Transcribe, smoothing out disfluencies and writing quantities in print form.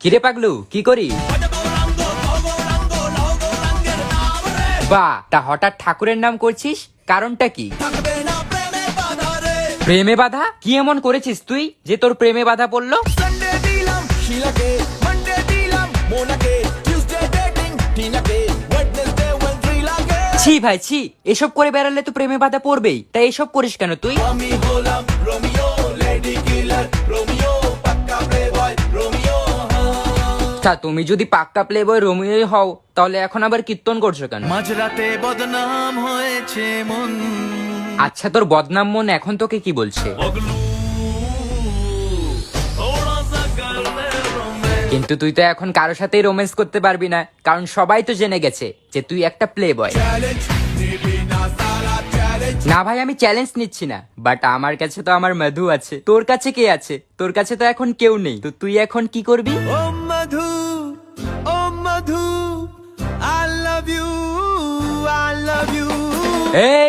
কিরে পাগলু, কি করি? বাহ, তা হঠাৎ ঠাকুরের নাম করছিস, কারণটা কি? প্রেমে বাধা? কি এমন করেছিস তুই যে তোর প্রেমে বাধা পড়লো? ছি ভাই ছি, এসব করে বেড়ালে তো প্রেমে বাধা পড়বেই, তাই এসব করিস কেন তুই? তা তুমি যদি পাক্কা প্লে বয় রোমিওই হও, তাহলে এখন আবার কীর্তন করছো কেন? মাঝরাতে বদনাম হয়েছে মন। আচ্ছা, তোর বদনাম মন এখন তোকে কি বলছে? কিন্তু তুই তো এখন কারোর সাথেই রোম্যান্স করতে পারবি না, কারণ সবাই তো জেনে গেছে যে তুই একটা প্লে বয়। না ভাই, আমি চ্যালেঞ্জ নিচ্ছি না, বাট আমার কাছে তো আমার মধু আছে। তোর কাছে কে আছে? তোর কাছে তো এখন কেউ নেই, তো তুই এখন কি করবি? ও মধু, ও মধু, I love you, I love you। এই